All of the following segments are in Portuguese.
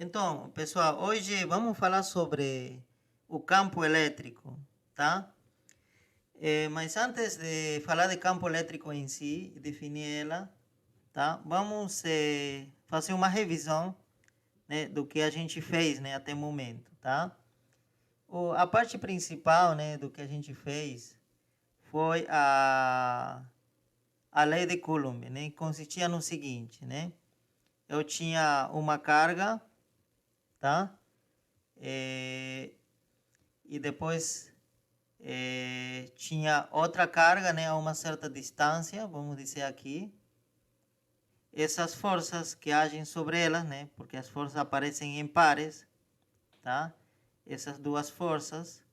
Então, pessoal, hoje vamos falar sobre o campo elétrico, tá? Mas antes de falar de campo elétrico em si, e definir ela, tá? Vamos fazer uma revisão, né, do que a gente fez, né, até o momento, tá? A parte principal, né, do que a gente fez foi a lei de Coulomb, né? Consistia no seguinte, né? Eu tinha uma carga, tá? E depois tinha outra carga, né, a uma certa distância, vamos dizer aqui. Essas forças que agem sobre elas, né, porque as forças aparecem em pares, tá? Essas duas forças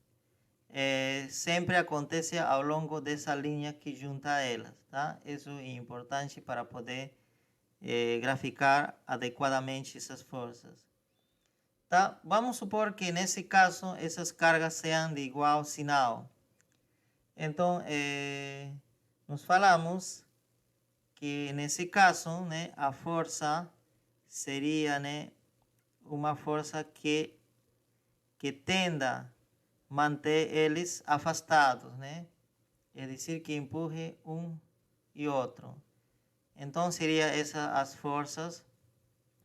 sempre acontecem ao longo dessa linha que junta elas, tá? Isso é importante para poder graficar adequadamente essas forças. Tá? Vamos supor que nesse caso essas cargas sejam de igual sinal. Então, nós falamos que nesse caso, né, a força seria, né, uma força que tenda a manter eles afastados, né? É dizer, que empurre um e outro. Então, seria essas as forças,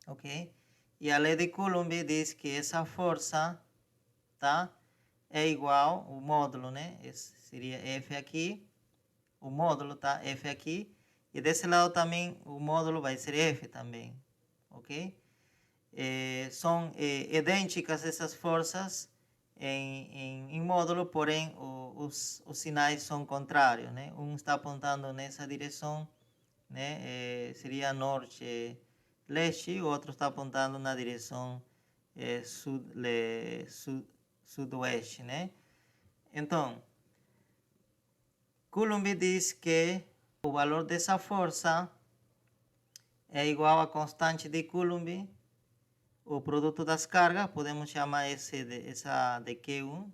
ok? E a lei de Coulomb diz que essa força, tá? É igual, o módulo, né? Esse seria F aqui, o módulo, tá? F aqui. E desse lado também o módulo vai ser F também, ok? São idênticas essas forças em módulo, porém os sinais são contrários, né? Um está apontando nessa direção, né? Seria norte-leste, o outro está apontando na direção sudoeste, né? Então, Coulomb diz que o valor dessa força é igual à constante de Coulomb, o produto das cargas, podemos chamar essa de Q1,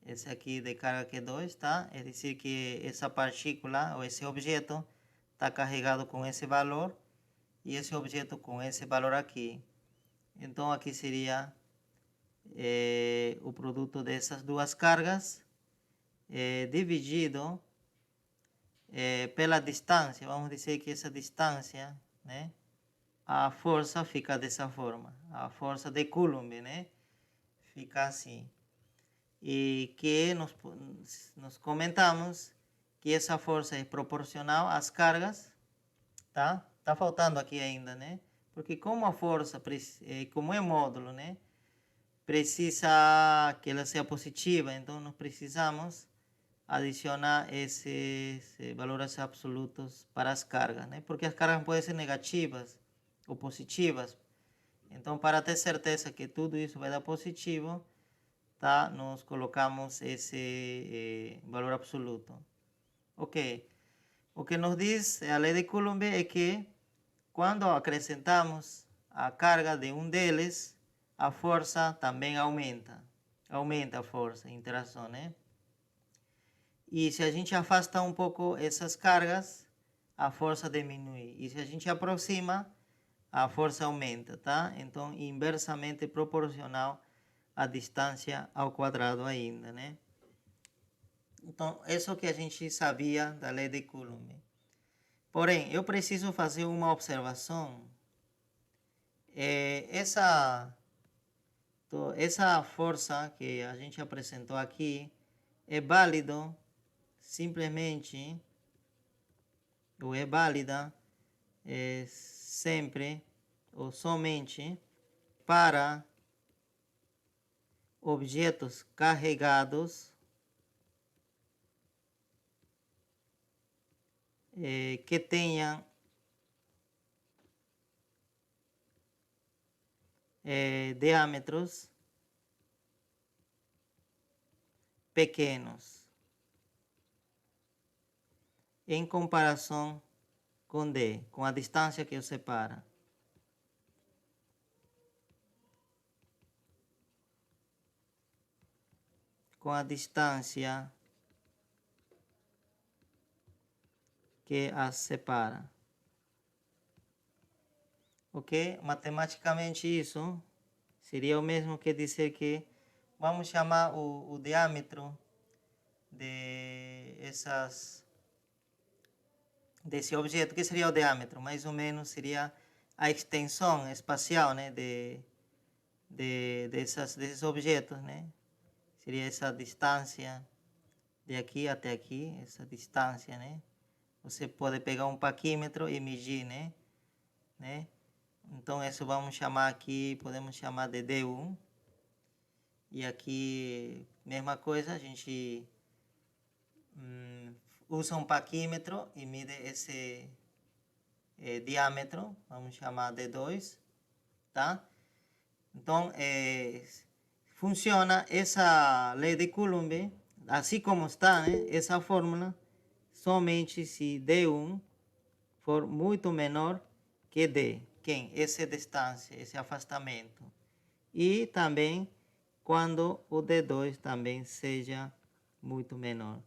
esse aqui de carga Q2, tá? É dizer, que essa partícula ou esse objeto está carregado com esse valor e esse objeto com esse valor aqui. Então, aqui seria o produto dessas duas cargas dividido pela distância. Vamos dizer que essa distância, né? A força fica dessa forma. A força de Coulomb, né? Fica assim. E que nós comentamos que essa força é proporcional às cargas, tá? Tá faltando aqui ainda, né? Porque como a força, como é módulo, né? Precisa que ela seja positiva, então nós precisamos adicionar esses valores absolutos para as cargas, né? Porque as cargas podem ser negativas ou positivas. Então, para ter certeza que tudo isso vai dar positivo, tá? Nós colocamos esse valor absoluto. Ok. O que nos diz a lei de Coulomb é que quando acrescentamos a carga de um deles, a força também aumenta. Aumenta a força, a interação, né? E se a gente afasta um pouco essas cargas, a força diminui. E se a gente aproxima, a força aumenta, tá? Então, inversamente proporcional à distância ao quadrado ainda, né? Então, isso que a gente sabia da lei de Coulomb. Porém, eu preciso fazer uma observação. Essa força que a gente apresentou aqui é válido simplesmente, ou é válida sempre ou somente para objetos carregados que tenham diâmetros pequenos em comparação com D, com a distância que os separa. Com a distância que as separa. Ok? Matematicamente isso seria o mesmo que dizer que vamos chamar o diâmetro desse objeto, que seria o diâmetro, mais ou menos seria a extensão espacial, né, desses objetos, né? Seria essa distância de aqui até aqui, essa distância, né? Você pode pegar um paquímetro e medir, né? Então, isso vamos chamar aqui, podemos chamar de D1. E aqui, mesma coisa, a gente usa um paquímetro e mide esse diâmetro, vamos chamar de 2, tá? Então, funciona essa lei de Coulomb, assim como está, né? Essa fórmula, somente se D1 for muito menor que D. Quem? Essa distância, esse afastamento. E também quando o D2 também seja muito menor.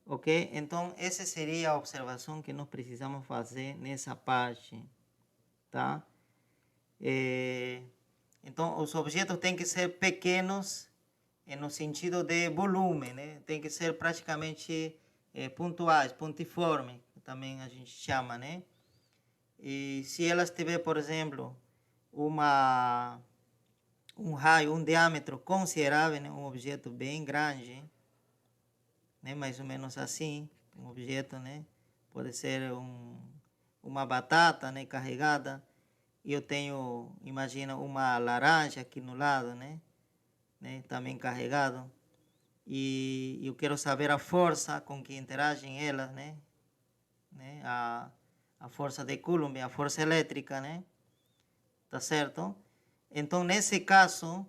Ok? Então, essa seria a observação que nós precisamos fazer nessa parte, tá? Então, os objetos têm que ser pequenos no sentido de volume, né? Tem que ser praticamente pontuais, pontiformes, também a gente chama, né? E se elas tiver, por exemplo, um raio, um diâmetro considerável, né? Um objeto bem grande, né? Mais ou menos assim, um objeto, né? Pode ser uma batata, né? Carregada. E eu tenho, imagina, uma laranja aqui no lado, né? Também carregado. E eu quero saber a força com que interagem elas, né? A força de Coulomb, a força elétrica, né? Tá certo? Então, nesse caso,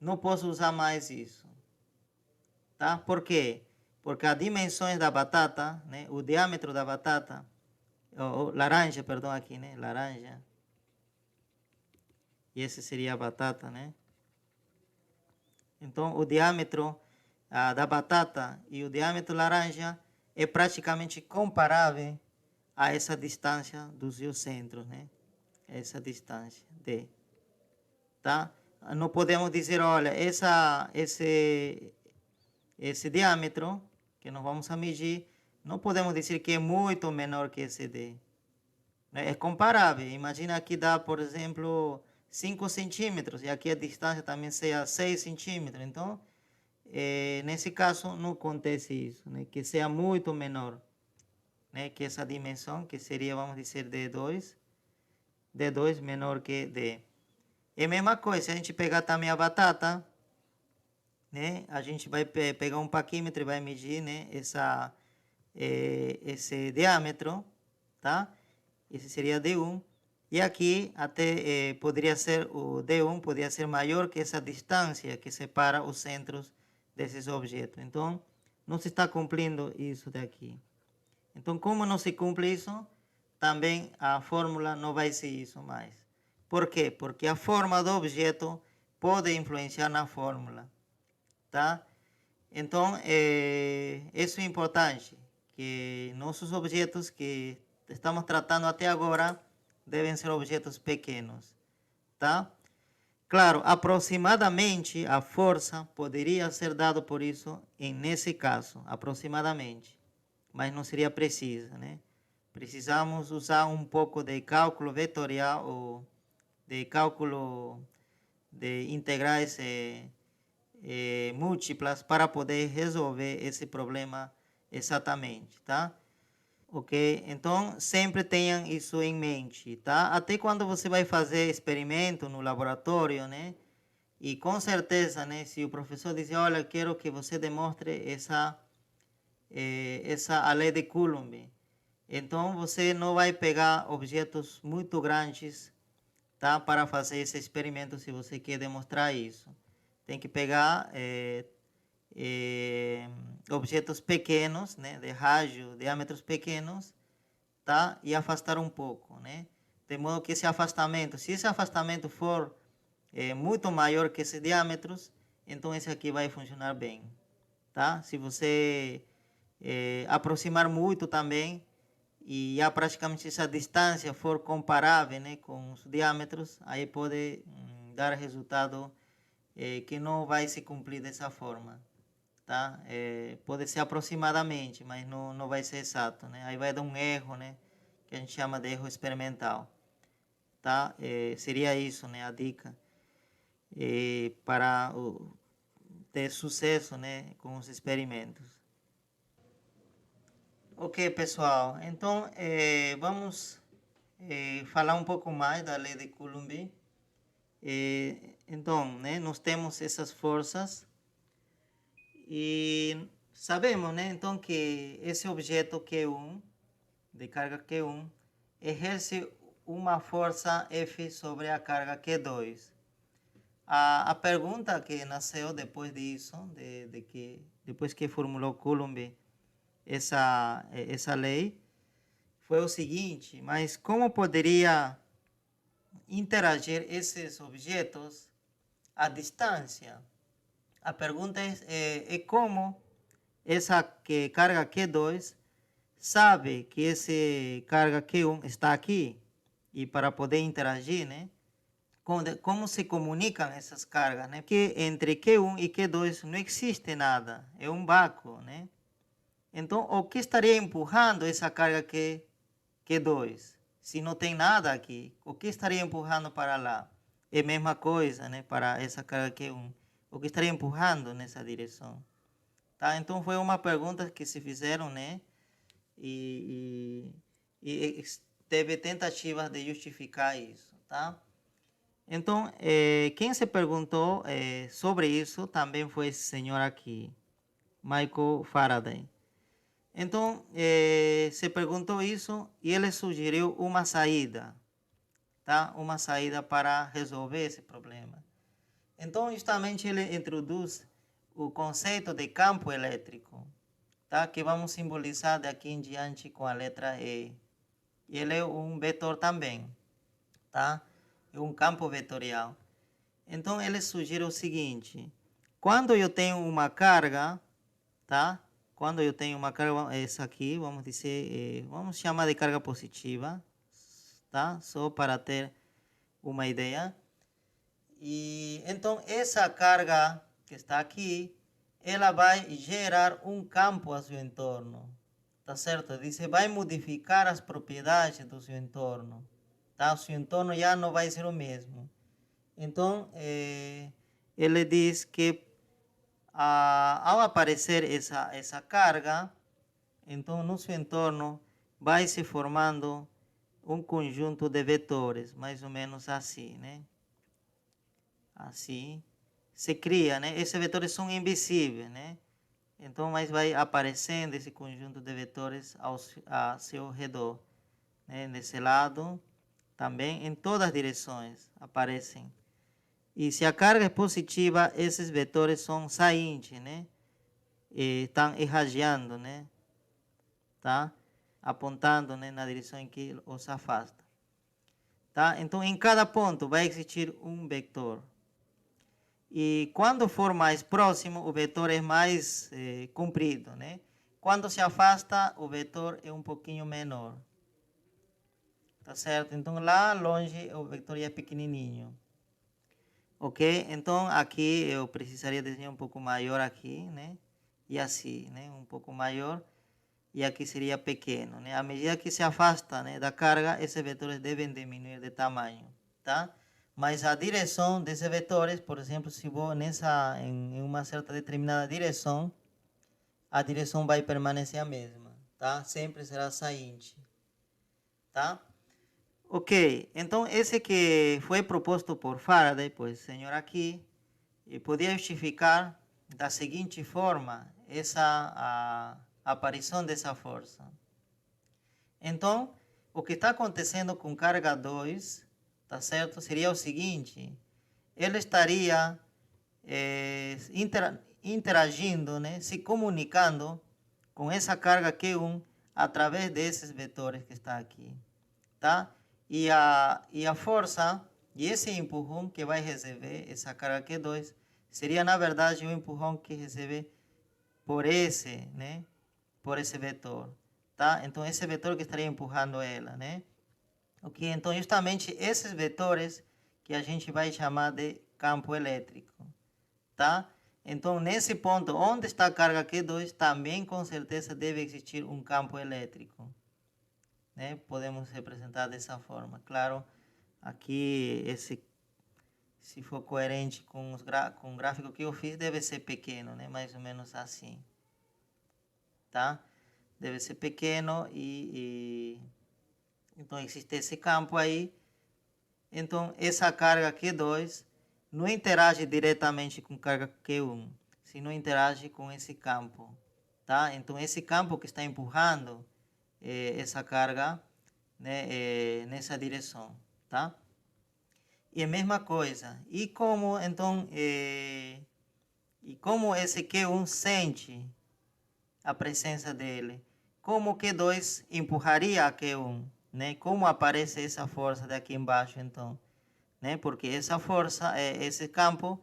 não posso usar mais isso, tá? Por quê? Porque as dimensões da batata, né? O diâmetro da batata, laranja, perdão, aqui, né? Laranja. E esse seria a batata, né? Então, o diâmetro da batata e o diâmetro laranja é praticamente comparável a essa distância dos geocentros, né? Essa distância D, tá? Não podemos dizer, olha, esse diâmetro que nós vamos a medir, não podemos dizer que é muito menor que esse D. É comparável. Imagina que dá, por exemplo, 5 centímetros e aqui a distância também seja 6 centímetros. Então, nesse caso, não acontece isso, né? Que seja muito menor, né? Que essa dimensão, que seria, vamos dizer, D2 menor que D. É a mesma coisa, se a gente pegar também a batata, né? A gente vai pegar um paquímetro e vai medir, né? Esse diâmetro, tá? Esse seria D1. E aqui até poderia ser o D1, poderia ser maior que essa distância que separa os centros desses objetos. Então, não se está cumprindo isso daqui. Então, como não se cumpre isso, também a fórmula não vai ser isso mais. Por quê? Porque a forma do objeto pode influenciar na fórmula, tá? Então, isso é importante, que nossos objetos que estamos tratando até agora devem ser objetos pequenos, tá? Claro, aproximadamente a força poderia ser dada por isso nesse caso, aproximadamente, mas não seria precisa, né? Precisamos usar um pouco de cálculo vetorial ou de cálculo de integrais múltiplas para poder resolver esse problema exatamente, tá? Ok? Então, sempre tenham isso em mente, tá? Até quando você vai fazer experimento no laboratório, né? E com certeza, né? Se o professor dizer, olha, quero que você demonstre essa lei de Coulomb, então você não vai pegar objetos muito grandes, tá? Para fazer esse experimento se você quer demonstrar isso. Tem que pegar objetos pequenos, né? De rádio, diâmetros pequenos, tá? E afastar um pouco, né? De modo que esse afastamento, se esse afastamento for muito maior que esses diâmetros, então esse aqui vai funcionar bem, tá? Se você aproximar muito também e praticamente essa distância for comparável, né, com os diâmetros, aí pode dar resultado que não vai se cumprir dessa forma, tá? Pode ser aproximadamente, mas não vai ser exato, né? Aí vai dar um erro, né? Que a gente chama de erro experimental, tá? Seria isso, né? A dica para ter sucesso, né? Com os experimentos. Ok, pessoal. Então, vamos falar um pouco mais da lei de Coulomb. Então, né? Nós temos essas forças e sabemos, né? Então, que esse objeto Q1, de carga Q1, exerce uma força F sobre a carga Q2. A pergunta que nasceu depois disso, depois que formulou Coulomb essa lei, foi o seguinte: mas como poderia interagir esses objetos à distância? A pergunta é como essa carga Q2 sabe que essa carga Q1 está aqui, e para poder interagir, né? Como se comunicam essas cargas, né? Porque entre Q1 e Q2 não existe nada, é um vácuo, né? Então, o que estaria empurrando essa carga Q2? Se não tem nada aqui, o que estaria empurrando para lá? É a mesma coisa, né? Para essa carga Q1. O que estaria empurrando nessa direção? Tá? Então, foi uma pergunta que se fizeram, né? E teve tentativas de justificar isso, tá? Então, quem se perguntou sobre isso também foi esse senhor aqui, Michael Faraday. Então, se perguntou isso e ele sugeriu uma saída, tá? Uma saída para resolver esse problema. Então, justamente ele introduz o conceito de campo elétrico, tá? Que vamos simbolizar daqui em diante com a letra E. Ele é um vetor também, tá? É um campo vetorial. Então, ele sugere o seguinte: quando eu tenho uma carga, tá? Quando eu tenho uma carga, essa aqui, vamos dizer, vamos chamar de carga positiva, tá? Só para ter uma ideia. E então, essa carga que está aqui, ela vai gerar um campo a seu entorno, tá certo? Diz, vai modificar as propriedades do seu entorno, tá? O seu entorno já não vai ser o mesmo. Então, ele diz que ao aparecer essa carga, então no seu entorno vai se formando um conjunto de vetores, mais ou menos assim, né? Assim se cria, né? Esses vetores são invisíveis, né? Então, mas vai aparecendo esse conjunto de vetores a seu redor, né? Nesse lado, também em todas as direções aparecem. E se a carga é positiva, esses vetores são saintes, né? E estão irradiando, né? Tá? Apontando, né, na direção em que os afasta. Tá? Então, em cada ponto vai existir um vetor. E quando for mais próximo, o vetor é mais comprido, né? Quando se afasta, o vetor é um pouquinho menor. Tá certo? Então, lá longe, o vetor é pequenininho. Ok? Então, aqui eu precisaria desenhar um pouco maior aqui, né? E assim, né? Um pouco maior. E aqui seria pequeno, né? À medida que se afasta, né, da carga, esses vetores devem diminuir de tamanho, tá? Mas a direção desses vetores, por exemplo, se vou em uma certa determinada direção, a direção vai permanecer a mesma, tá? Sempre será sainte, tá? Ok, então esse que foi proposto por Faraday, pois senhor aqui, podia justificar da seguinte forma a aparição dessa força. Então, o que está acontecendo com carga 2, tá certo? Seria o seguinte: ele estaria interagindo, né? Se comunicando com essa carga Q1 através desses vetores que está aqui, tá? E a força e esse empurrão que vai receber essa carga Q2 seria, na verdade, um empurrão que recebe por esse, né? Por esse vetor, tá? Então, esse vetor que estaria empurrando ela, né? Ok? Então, justamente esses vetores que a gente vai chamar de campo elétrico, tá? Então, nesse ponto, onde está a carga Q2, também com certeza deve existir um campo elétrico, né? Podemos representar dessa forma. Claro, aqui, se for coerente com o gráfico que eu fiz, deve ser pequeno, né? Mais ou menos assim, tá? Deve ser pequeno então existe esse campo aí. Então, essa carga Q2 não interage diretamente com carga Q1, sino interage com esse campo, tá? Então, esse campo que está empurrando essa carga, né, nessa direção, tá? E a mesma coisa. E como, então, e como esse Q1 sente a presença dele? Como Q2 empurraria a Q1, né? Como aparece essa força daqui embaixo, então? Né? Porque essa força, esse campo,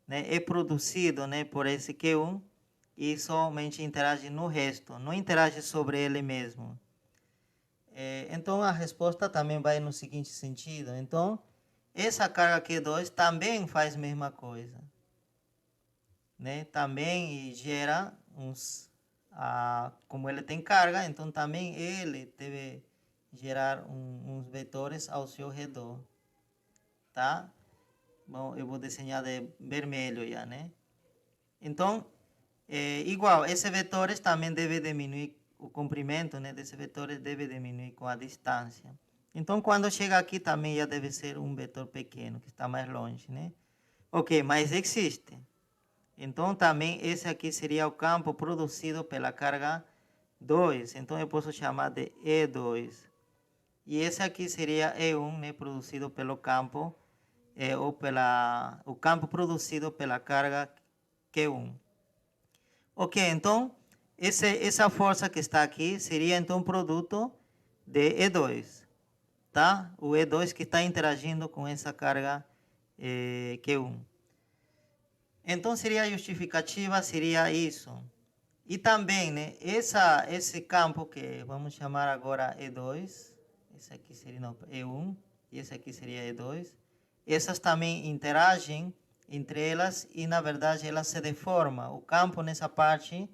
né, é produzido, né, por esse Q1 e somente interage no resto, não interage sobre ele mesmo. Então, a resposta também vai no seguinte sentido. Então, essa carga Q2 também faz a mesma coisa, né? Também gera como ele tem carga, então também ele deve gerar uns vetores ao seu redor, tá? Bom, eu vou desenhar de vermelho já, né? Então, igual, esses vetores também devem diminuir, o comprimento, né, desses vetores deve diminuir com a distância. Então, quando chega aqui também já deve ser um vetor pequeno, que está mais longe, né? Ok, mas existe. Então, também esse aqui seria o campo produzido pela carga 2. Então, eu posso chamar de E2. E esse aqui seria E1, né, produzido pelo campo, o campo produzido pela carga Q1. Ok, então, essa força que está aqui seria, então, produto de E2, tá? O E2 que está interagindo com essa carga Q1. Então, seria a justificativa, seria isso. E também, né, esse campo que vamos chamar agora E2, esse aqui seria não, E1, e esse aqui seria E2, essas também interagem entre elas e, na verdade, elas se deformam. O campo nessa parte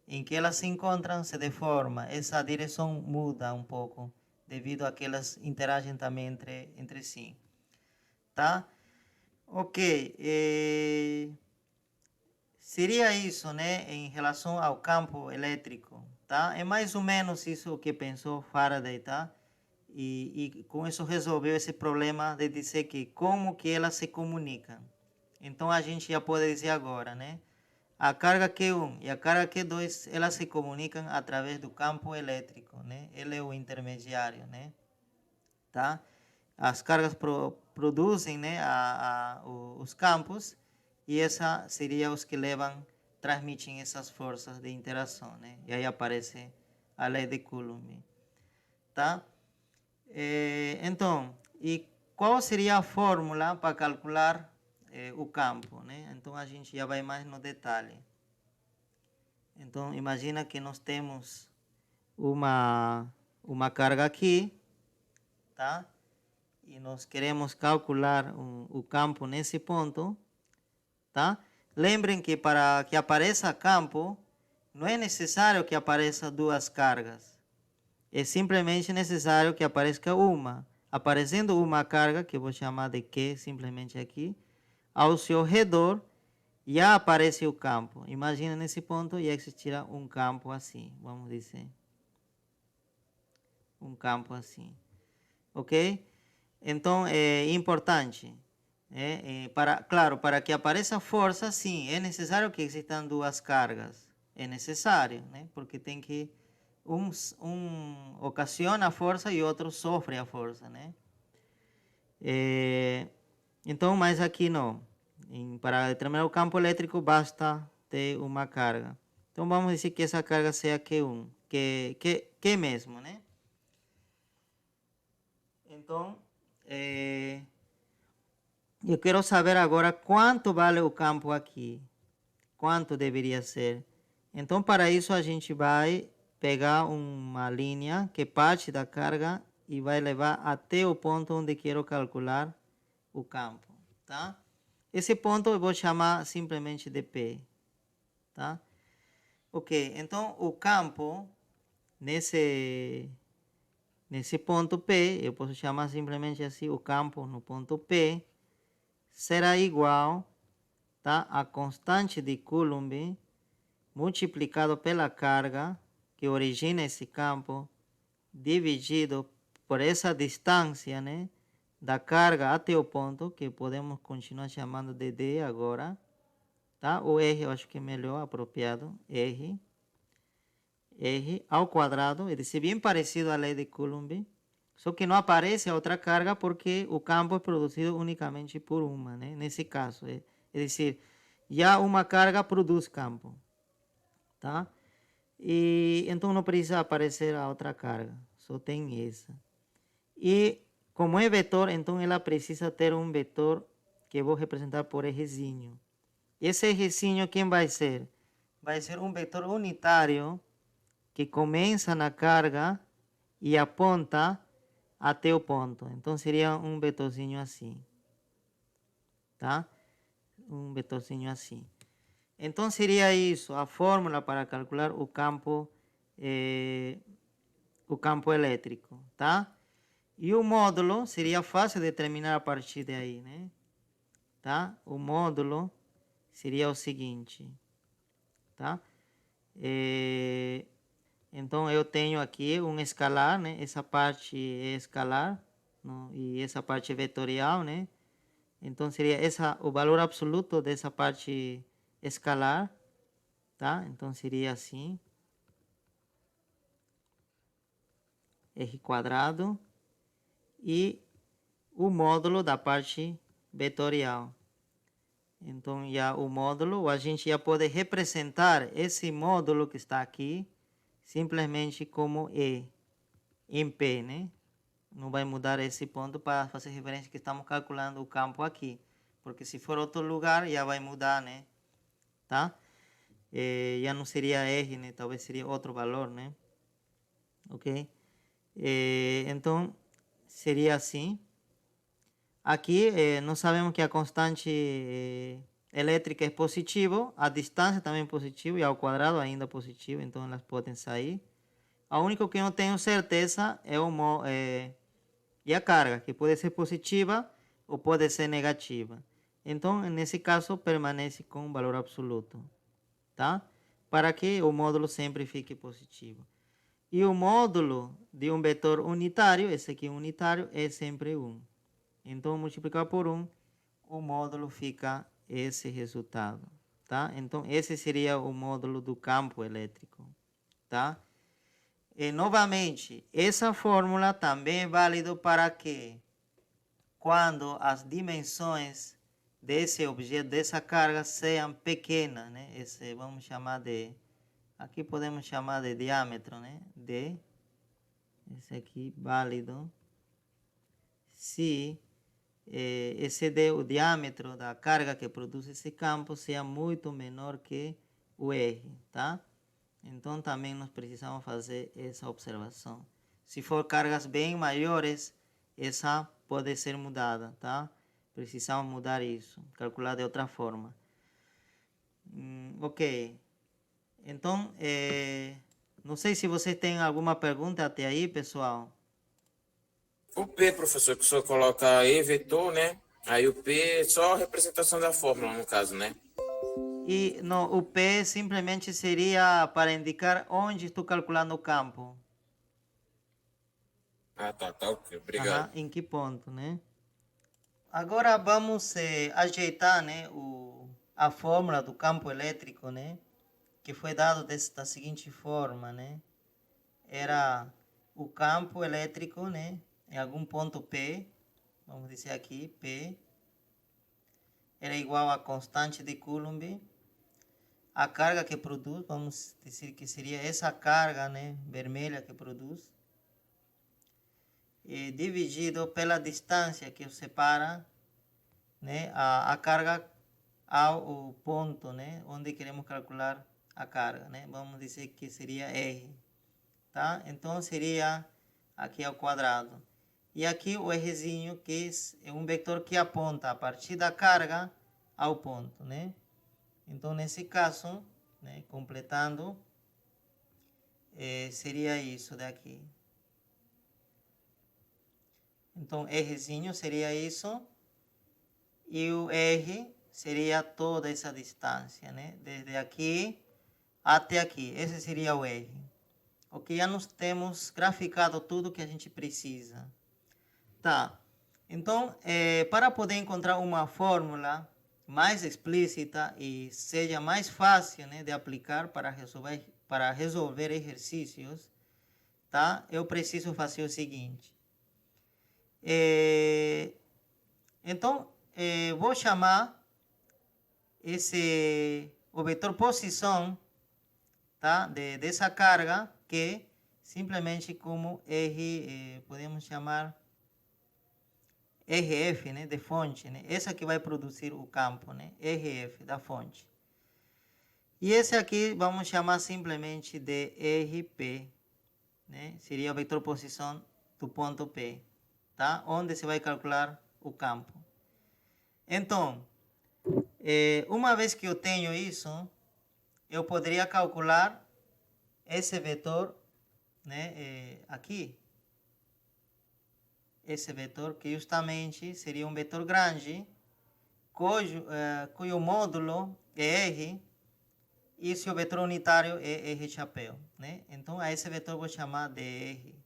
em que elas se encontram se deforma. Essa direção muda um pouco, devido a que elas interagem também entre si. Tá? Ok. Seria isso, né, em relação ao campo elétrico, tá? É mais ou menos isso que pensou Faraday, tá? E com isso resolveu esse problema de dizer que como que elas se comunicam. Então a gente já pode dizer agora, né? A carga Q1 e a carga Q2, elas se comunicam através do campo elétrico, né? Ele é o intermediário, né? Tá? As cargas produzem, né, os campos e essa seria os que transmitem essas forças de interação, né? E aí aparece a lei de Coulomb, tá? Então, e qual seria a fórmula para calcular o campo, né? Então a gente já vai mais no detalhe. Então imagina que nós temos uma carga aqui, tá? E nós queremos calcular o campo nesse ponto, tá? Lembrem que para que apareça campo, não é necessário que apareça duas cargas. É simplesmente necessário que apareça uma. Aparecendo uma carga, que eu vou chamar de Q, simplesmente aqui, ao seu redor, já aparece o campo. Imagina nesse ponto, já existirá um campo assim, vamos dizer. Um campo assim. Ok? Então, é importante. Claro, para que apareça força, sim, é necessário que existam duas cargas. É necessário, né? Porque tem que um ocasiona a força e outro sofre a força, né? Então, mas aqui não. Para determinar o campo elétrico, basta ter uma carga. Então, vamos dizer que essa carga seja Q1, que mesmo, né? Então, eu quero saber agora quanto vale o campo aqui. Quanto deveria ser. Então, para isso, a gente vai pegar uma linha que parte da carga e vai levar até o ponto onde quero calcular o campo, tá? Esse ponto eu vou chamar simplesmente de P, tá? Ok, então o campo nesse ponto P, eu posso chamar simplesmente assim o campo no ponto P, será igual, tá, a constante de Coulomb multiplicado pela carga que origina esse campo, dividido por essa distância, né, da carga até o ponto, que podemos continuar chamando de D agora, tá? O R eu acho que é melhor, apropriado, R ao quadrado, é dizer, bem parecido à lei de Coulomb, só que não aparece a outra carga porque o campo é produzido unicamente por uma, né? Nesse caso, é dizer, já uma carga produz campo, tá? E então não precisa aparecer a outra carga, só tem essa. E como é vetor, então ela precisa ter um vetor que eu vou representar por Rzinho. Esse Rzinho quem vai ser? Vai ser um vetor unitário que começa na carga e aponta até o ponto. Então seria um vetorzinho assim, tá? Um vetorzinho assim. Então seria isso, a fórmula para calcular o campo elétrico, tá? E o módulo seria fácil de determinar a partir daí, né? Tá? O módulo seria o seguinte, tá? Então eu tenho aqui um escalar, né? Essa parte é escalar, não? E essa parte é vetorial, né? Então seria o valor absoluto dessa parte escalar, tá? Então seria assim, r quadrado e o módulo da parte vetorial. Então, já o módulo, a gente já pode representar esse módulo que está aqui simplesmente como E em P, né? Não vai mudar esse ponto para fazer referência que estamos calculando o campo aqui. Porque se for outro lugar, já vai mudar, né? Tá? Já não seria R, né? Talvez seria outro valor, né? Ok? Então, seria assim. Aqui nós sabemos que a constante elétrica é positivo, a distância também é positivo e ao quadrado ainda é positivo, então elas podem sair. A única que eu não tenho certeza é a carga, que pode ser positiva ou pode ser negativa. Então, nesse caso, permanece com valor absoluto, tá? Para que o módulo sempre fique positivo. E o módulo de um vetor unitário, esse aqui unitário, é sempre 1. Então, multiplicar por 1, o módulo fica esse resultado, tá? Então, esse seria o módulo do campo elétrico, tá? E, novamente, essa fórmula também é válida para que, quando as dimensões desse objeto, dessa carga, sejam pequenas, né? Esse vamos chamar de, aqui podemos chamar de diâmetro, né? D, esse aqui, válido, se o diâmetro da carga que produz esse campo seja muito menor que o R, tá? Então também nós precisamos fazer essa observação. Se for cargas bem maiores, essa pode ser mudada, tá? Precisamos mudar isso, calcular de outra forma. Ok. Então, não sei se vocês têm alguma pergunta até aí, pessoal. O P, professor, que o senhor coloca aí, vetor, né? Aí o P é só a representação da fórmula, no caso, né? E no, o P simplesmente seria para indicar onde estou calculando o campo. Ah, tá, ok, obrigado. Aham, em que ponto, né? Agora vamos ajeitar, né, a fórmula do campo elétrico, né? Que foi dado da seguinte forma, né? Era o campo elétrico, né? Em algum ponto P, vamos dizer aqui, P, era igual a constante de Coulomb. A carga que produz, vamos dizer que seria essa carga, né, vermelha que produz, dividido pela distância que separa, né, a carga ao ponto, né, onde queremos calcular a carga, né? Vamos dizer que seria R, tá? Então seria aqui ao quadrado. E aqui o Rzinho, que é um vetor que aponta a partir da carga ao ponto, né? Então, nesse caso, né, completando, seria isso daqui. Então, Rzinho seria isso. E o R seria toda essa distância, né? Desde aqui até aqui. Esse seria o R. Ok, já nós temos graficado tudo que a gente precisa. Tá. Então, para poder encontrar uma fórmula mais explícita e seja mais fácil, né, de aplicar para resolver exercícios, tá? Eu preciso fazer o seguinte. Então, vou chamar o vetor posição, tá? Dessa carga, que simplesmente como R, podemos chamar RF, né, de fonte, né? Essa que vai produzir o campo, né? RF da fonte. E esse aqui vamos chamar simplesmente de RP, né? Seria o vetor posição do ponto P, tá? Onde se vai calcular o campo. Então, uma vez que eu tenho isso, eu poderia calcular esse vetor, né, aqui. Esse vetor que justamente seria um vetor grande, cujo módulo é R, e seu vetor unitário é R chapéu, né? Então, a esse vetor eu vou chamar de R,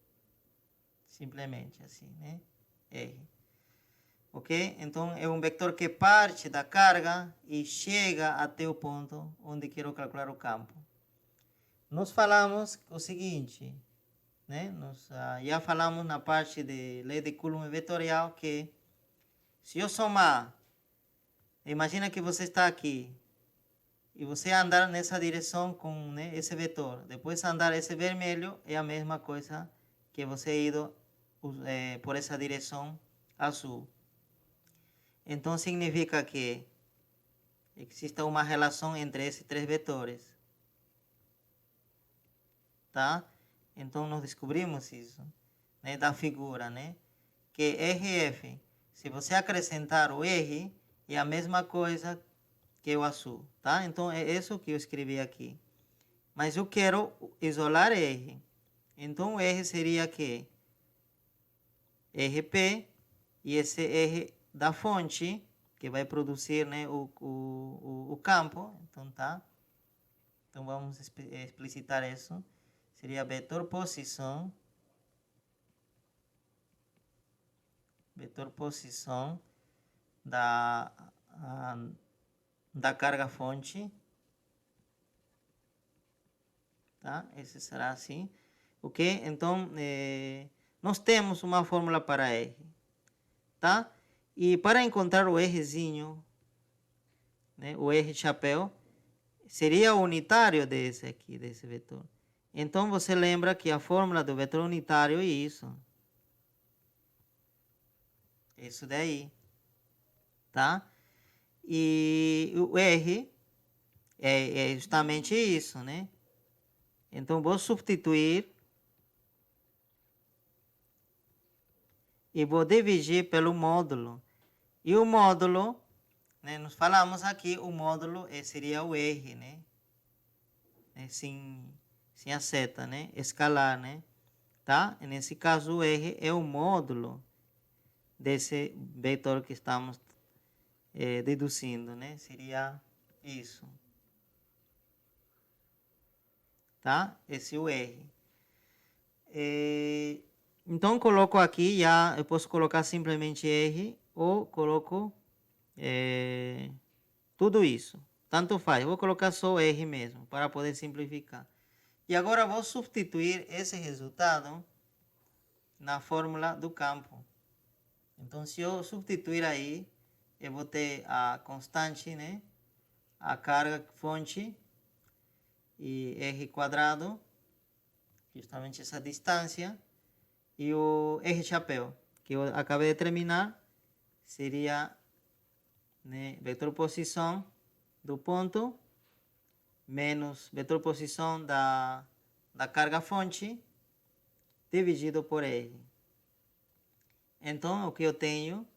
simplesmente assim, né? R. Ok? Então, é um vetor que parte da carga e chega até o ponto onde quero calcular o campo. Nós falamos o seguinte, né? Nós já falamos na parte de lei de Coulomb vetorial que se eu somar, imagina que você está aqui e você andar nessa direção com, né, esse vetor, depois andar esse vermelho é a mesma coisa que você ido por essa direção azul. Então significa que existe uma relação entre esses três vetores, tá? Então nós descobrimos isso, né, da figura, né? Que RF, se você acrescentar o R, é a mesma coisa que o azul, tá? Então é isso que eu escrevi aqui. Mas eu quero isolar R. Então o R seria que RP e esse R da fonte que vai produzir, né, o campo. Então tá. Então vamos explicitar isso. Seria vetor posição da carga fonte, tá? Esse será assim, ok? Então, nós temos uma fórmula para R, tá? E para encontrar o Rzinho, né, o R chapéu, seria o unitário desse aqui, desse vetor. Então, você lembra que a fórmula do vetor unitário é isso. Isso daí, tá? E o R é justamente isso, né? Então, vou substituir e vou dividir pelo módulo. E o módulo, né, nós falamos aqui, o módulo seria o R, né? Sem a seta, né? Escalar, né? Tá? E nesse caso, o R é o módulo desse vetor que estamos deduzindo, né? Seria isso. Tá? Esse é o R. Então, coloco aqui, eu posso colocar simplesmente R ou coloco tudo isso. Tanto faz, eu vou colocar só R mesmo, para poder simplificar. E agora vou substituir esse resultado na fórmula do campo. Então, se eu substituir aí, eu vou ter a constante, né? A carga fonte e R quadrado, justamente essa distância, e o R chapéu, que eu acabei de terminar, seria, né, vetor posição do ponto menos vetor posição da carga fonte dividido por R. Então, o que eu tenho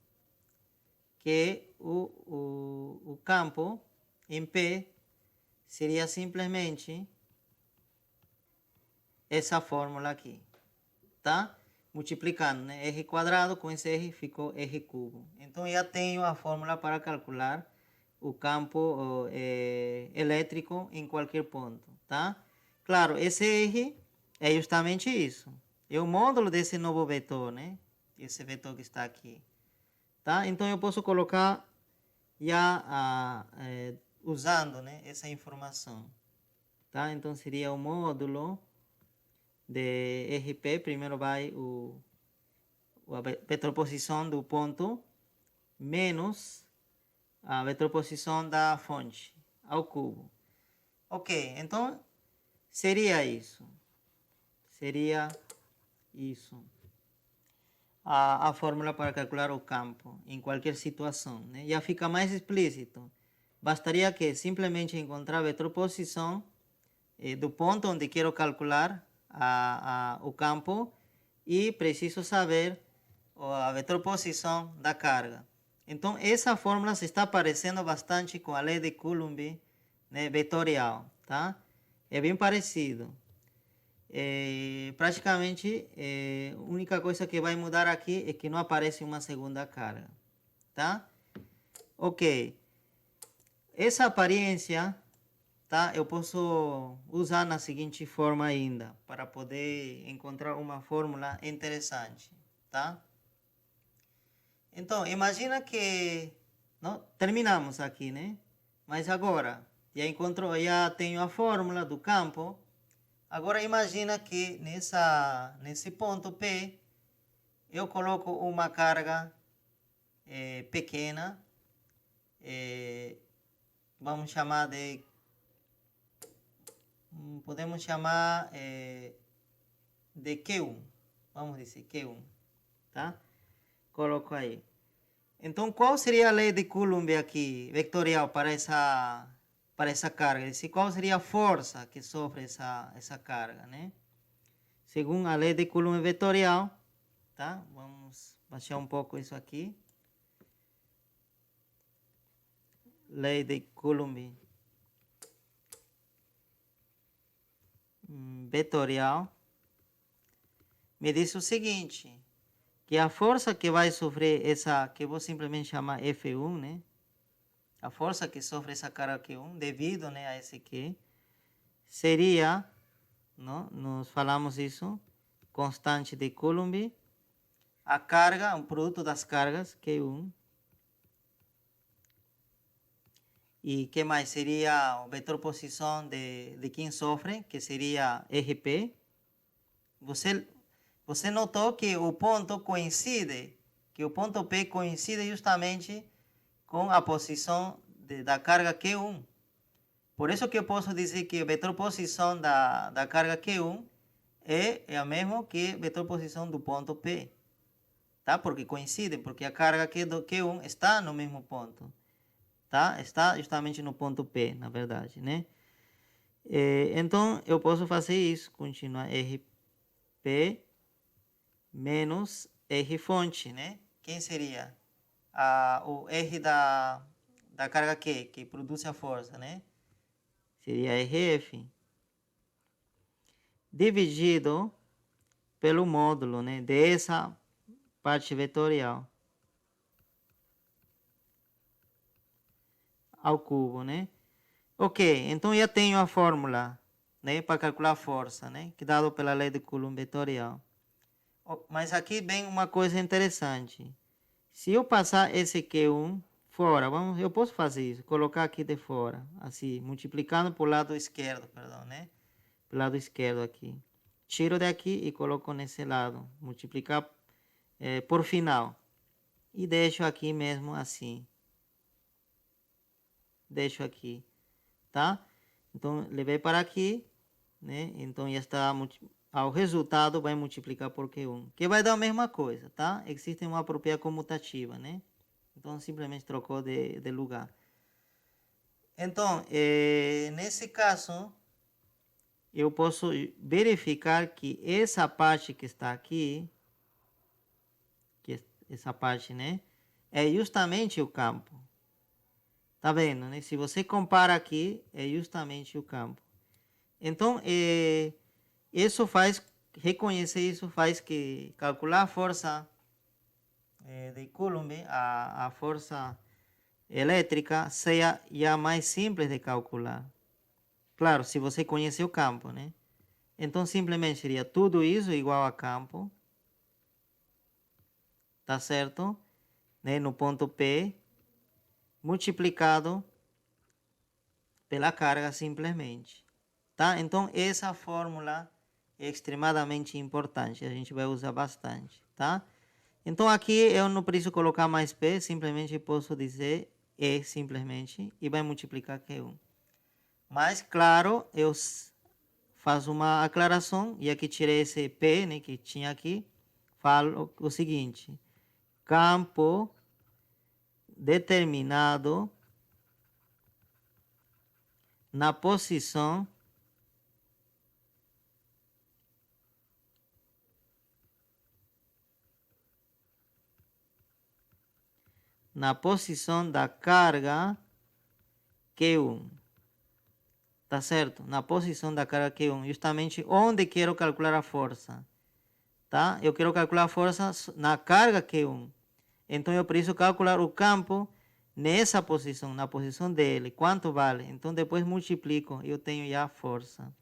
que o campo em P seria simplesmente essa fórmula aqui, tá? Multiplicando, né? R quadrado com esse R ficou R cubo. Então, já tenho a fórmula para calcular o campo elétrico em qualquer ponto, tá? Claro, esse R é justamente isso. É o módulo desse novo vetor, né? Esse vetor que está aqui, tá? Então, eu posso colocar já usando, né, essa informação, tá? Então, seria o módulo de RP. Primeiro vai a vetorposição do ponto menos a vetorposição da fonte ao cubo. Ok, então seria isso. Seria isso. A fórmula para calcular o campo em qualquer situação, né? Já fica mais explícito. Bastaria que simplesmente encontrar a vetorposição do ponto onde quero calcular o campo e preciso saber a vetorposição da carga. Então, essa fórmula se está parecendo bastante com a lei de Coulomb, né, vetorial, tá? É bem parecido. Praticamente, a única coisa que vai mudar aqui é que não aparece uma segunda carga, tá? Ok. Essa aparência, tá? Eu posso usar na seguinte forma ainda, para poder encontrar uma fórmula interessante, tá? Então, imagina que não, terminamos aqui, né? Mas agora, já tenho a fórmula do campo. Agora imagina que nesse ponto P, eu coloco uma carga pequena, vamos chamar de, podemos chamar de Q1, vamos dizer Q1, tá? Coloco aí. Então, qual seria a lei de Coulomb aqui, vetorial, para essa carga? Qual seria a força que sofre essa carga, né? Segundo a lei de Coulomb vetorial, tá? Vamos baixar um pouco isso aqui. Lei de Coulomb vetorial me diz o seguinte, que a força que vai sofrer que eu vou simplesmente chamar F1, né? A força que sofre essa carga Q1, devido, né, a esse Q, seria, não, nós falamos isso, constante de Coulomb, a carga, um produto das cargas, Q1, e que mais seria a vetorposição de quem sofre, que seria RP. Você notou que o ponto coincide, que o ponto P coincide justamente com a posição da carga Q1. Por isso que eu posso dizer que a vetorposição da carga Q1 é a mesma que a vetorposição do ponto P. Tá? Porque coincide, porque a carga Q1 está no mesmo ponto. Tá? Está justamente no ponto P, na verdade, né? Então, eu posso fazer isso, continuar RP menos R fonte, né? Quem seria? O R da carga Q, que produz a força, né? Seria RF. Dividido pelo módulo, né? Dessa parte vetorial ao cubo, né? Ok, então já tenho a fórmula, né? Para calcular a força, né? Que dado pela lei de Coulomb vetorial. Mas aqui vem uma coisa interessante. Se eu passar esse Q1 fora, eu posso fazer isso, colocar aqui de fora, assim, multiplicando por lado esquerdo, perdão, né? Pelo lado esquerdo aqui. Tiro daqui e coloco nesse lado, multiplicar por final. E deixo aqui mesmo assim. Deixo aqui, tá? Então, levei para aqui, né? Então, já está, ao resultado vai multiplicar por Q1, que vai dar a mesma coisa, tá? Existe uma propriedade comutativa, né? Então, simplesmente trocou de lugar. Então, nesse caso, eu posso verificar que essa parte que está aqui, essa parte, né? É justamente o campo. Tá vendo, né? Se você compara aqui, é justamente o campo. Então, isso faz, reconhecer isso faz que calcular a força de Coulomb, a força elétrica, seja já mais simples de calcular. Claro, se você conhece o campo, né? Então, simplesmente seria tudo isso igual a campo, tá certo? Né? No ponto P, multiplicado pela carga simplesmente, tá? Então, essa fórmula é extremadamente importante, a gente vai usar bastante, tá? Então, aqui eu não preciso colocar mais P, simplesmente posso dizer E simplesmente e vai multiplicar Q1. Mas, claro, eu faço uma aclaração e aqui tirei esse P, né, que tinha aqui, falo o seguinte: campo determinado na posição da carga Q1. Tá certo? Na posição da carga Q1, justamente onde quero calcular a força. Tá? Eu quero calcular a força na carga Q1. Então eu preciso calcular o campo nessa posição, na posição dele. Quanto vale? Então depois multiplico, eu tenho já a força.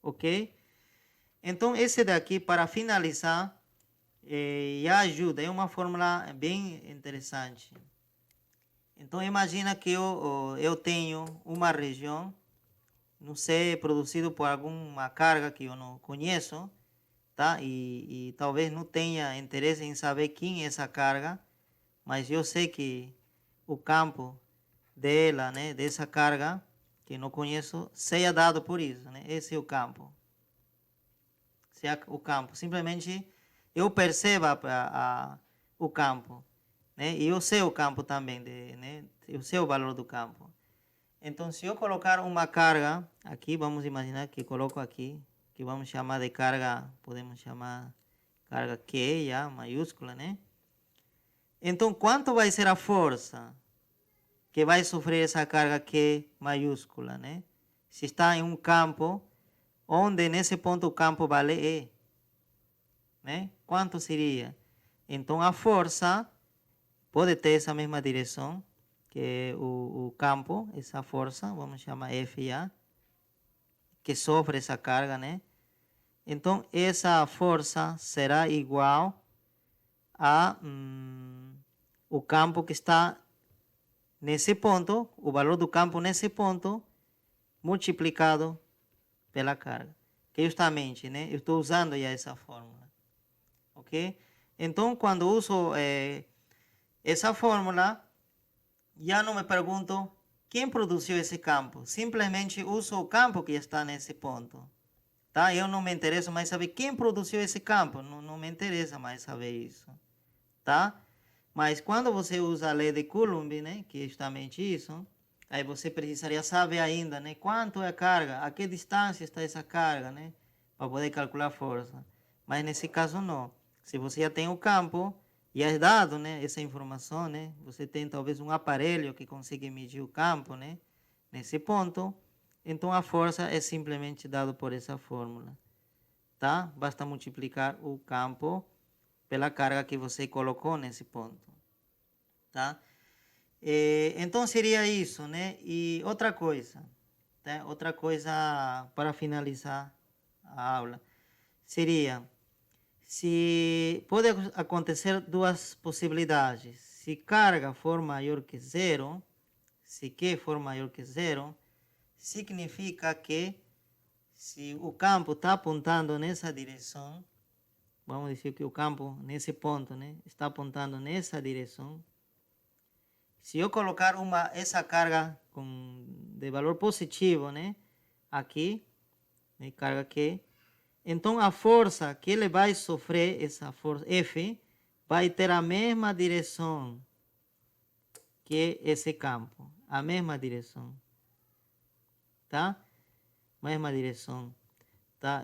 Ok? Então esse daqui, para finalizar, já ajuda. É uma fórmula bem interessante. Então imagina que eu tenho uma região, não sei, produzido por alguma carga que eu não conheço, tá? E talvez não tenha interesse em saber quem é essa carga, mas eu sei que o campo dela, né, dessa carga, que não conheço, seja dado por isso, né? Esse é o campo. Seja o campo. Simplesmente eu percebo o campo, né? E eu sei o campo também, né? Eu sei o valor do campo. Então, se eu colocar uma carga aqui, vamos imaginar que coloco aqui, que vamos chamar de carga, podemos chamar carga Q, já, maiúscula, né? Então, quanto vai ser a força que vai sofrer essa carga Q maiúscula, né? Se está em um campo, onde nesse ponto o campo vale E, né? Quanto seria? Então, a força pode ter essa mesma direção, que o campo, essa força, vamos chamar F já, que sofre essa carga, né? Então, essa força será igual a o campo que está nesse ponto, o valor do campo nesse ponto, multiplicado pela carga. Que justamente, né? Eu estou usando já essa fórmula. Ok? Então, quando uso essa fórmula, já não me pergunto quem produziu esse campo. Simplesmente uso o campo que está nesse ponto. Tá? Eu não me interesso mais saber quem produziu esse campo. Não me interessa mais saber isso. Tá? Mas quando você usa a lei de Coulomb, né, que é justamente isso, aí você precisaria saber ainda, né, quanto é a carga, a que distância está essa carga, né, para poder calcular a força. Mas nesse caso não. Se você já tem o campo e é dado, né, essa informação, né, você tem talvez um aparelho que consiga medir o campo, né, nesse ponto, então a força é simplesmente dado por essa fórmula, tá? Basta multiplicar o campo pela carga que você colocou nesse ponto, tá? Então seria isso, né? E outra coisa, tá? Outra coisa para finalizar a aula seria, se pode acontecer duas possibilidades. Se carga for maior que zero, se Q for maior que zero, significa que se o campo está apontando nessa direção, vamos dizer que o campo nesse ponto, né, está apontando nessa direção. Se eu colocar essa carga de valor positivo, né, aqui, né, carga Q, então a força que ele vai sofrer, essa força F, vai ter a mesma direção que esse campo, a mesma direção, tá? Mesma direção, tá?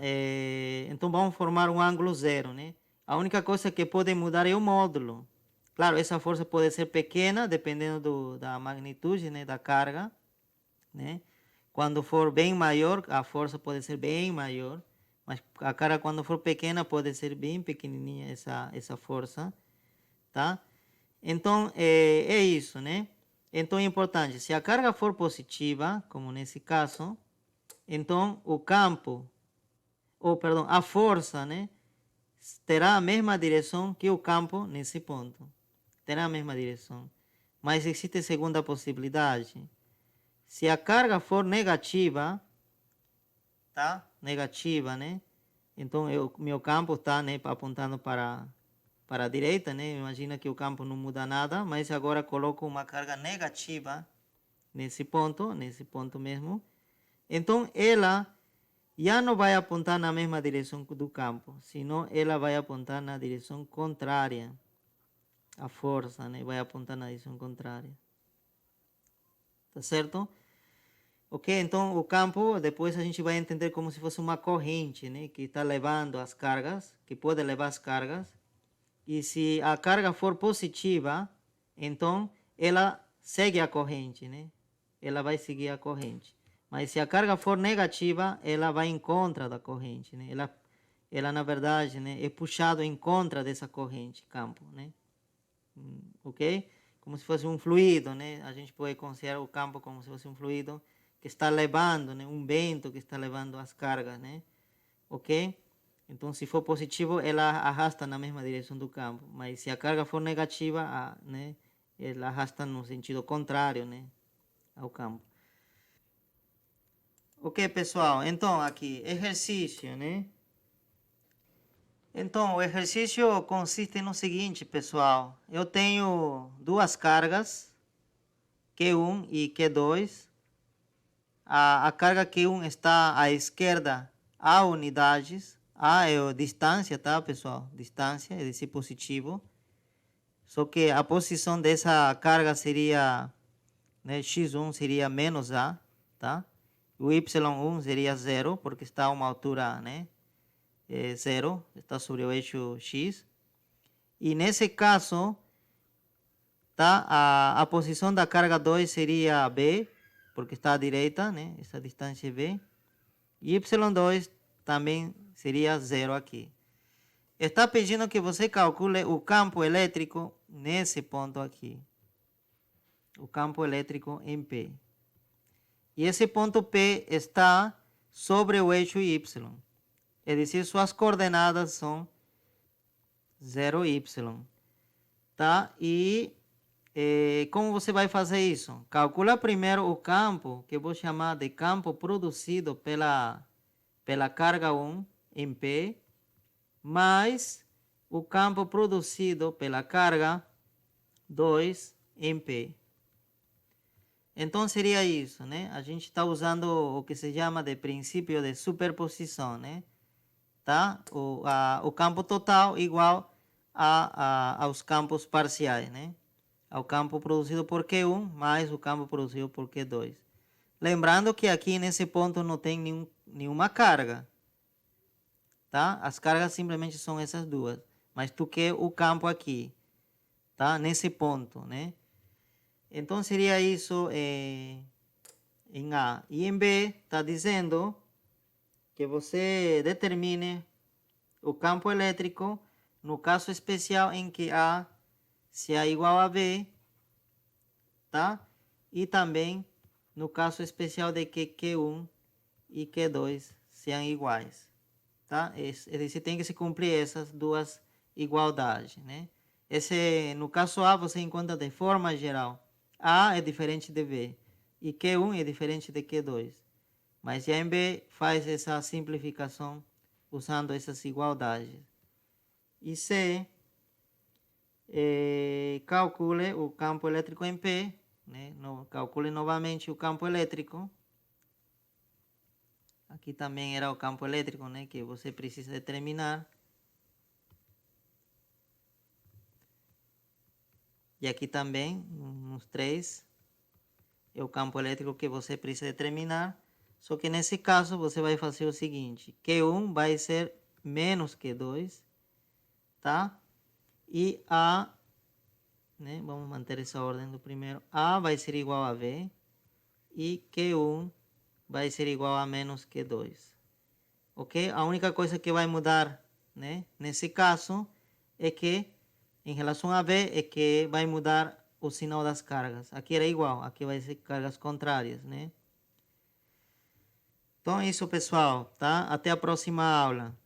Então vamos formar um ângulo zero, né? A única coisa que pode mudar é o módulo. Claro, essa força pode ser pequena, dependendo da magnitude, né, da carga, né? Quando for bem maior, a força pode ser bem maior, mas a carga quando for pequena pode ser bem pequenininha essa força, tá? Então, é isso, né? Então, é importante, se a carga for positiva, como nesse caso, então o campo, ou perdão, a força, né, terá a mesma direção que o campo nesse ponto. Terá a mesma direção. Mas existe a segunda possibilidade. Se a carga for negativa, tá? Negativa, né? Então, meu campo está, né, apontando para a direita, né? Imagina que o campo não muda nada, mas agora coloco uma carga negativa nesse ponto mesmo. Então, ela já não vai apontar na mesma direção do campo, senão ela vai apontar na direção contrária. A força, né? Vai apontar na direção contrária. Tá certo? Ok? Então, o campo, depois a gente vai entender como se fosse uma corrente, né? Que está levando as cargas, que pode levar as cargas. E se a carga for positiva, então ela segue a corrente, né? Ela vai seguir a corrente. Mas se a carga for negativa, ela vai em contra da corrente, né? Ela na verdade, né, é puxado em contra dessa corrente, campo, né? Ok? Como se fosse um fluido, né? A gente pode considerar o campo como se fosse um fluido que está levando, né? Um vento que está levando as cargas, né? Ok? Então, se for positivo, ela arrasta na mesma direção do campo. Mas se a carga for negativa, né? Ela arrasta no sentido contrário, né? Ao campo. Ok, pessoal. Então, aqui, exercício, né? Então, o exercício consiste no seguinte, pessoal. Eu tenho duas cargas, Q1 e Q2. A carga Q1 está à esquerda, a unidades. A é a distância, tá, pessoal? Distância, é desse positivo. Só que a posição dessa carga seria, né, x1 seria menos a, tá? O y1 seria zero, porque está a uma altura, né, zero, está sobre o eixo x. E nesse caso, tá, a posição da carga 2 seria b, porque está à direita, né, essa distância é b. E y2 também seria zero aqui. Está pedindo que você calcule o campo elétrico nesse ponto aqui. O campo elétrico em P. E esse ponto P está sobre o eixo Y. É decir, suas coordenadas são 0y. Tá? E como você vai fazer isso? Calcula primeiro o campo, que eu vou chamar de campo produzido pela carga 1 em P, mais o campo produzido pela carga 2 em P. Então seria isso, né? A gente está usando o que se chama de princípio de superposição, né? Tá? O campo total igual aos campos parciais, né? Ao campo produzido por Q1 mais o campo produzido por Q2. Lembrando que aqui nesse ponto não tem nenhuma carga, tá? As cargas simplesmente são essas duas, mas tu quer o campo aqui, tá? Nesse ponto, né? Então seria isso em A. E em B está dizendo que você determine o campo elétrico no caso especial em que A seja igual a B, tá? E também no caso especial de que Q1 e Q2 sejam iguais, tá? É decir, tem que se cumprir essas duas igualdades, né? No caso A, você encontra de forma geral. A é diferente de B e Q1 é diferente de Q2. Mas já em B faz essa simplificação usando essas igualdades. E C, calcule o campo elétrico em P, né? Calcule novamente o campo elétrico. Aqui também era o campo elétrico, né, que você precisa determinar. E aqui também, nos três, é o campo elétrico que você precisa determinar. Só que nesse caso, você vai fazer o seguinte. Q1 vai ser menos Q2, tá? E A né? Vamos manter essa ordem do primeiro. A vai ser igual a V e Q1 vai ser igual a menos Q2. Ok? A única coisa que vai mudar, né, nesse caso é que, em relação a V, é que vai mudar o sinal das cargas. Aqui era igual, aqui vai ser cargas contrárias, né? Então é isso, pessoal, tá? Até a próxima aula.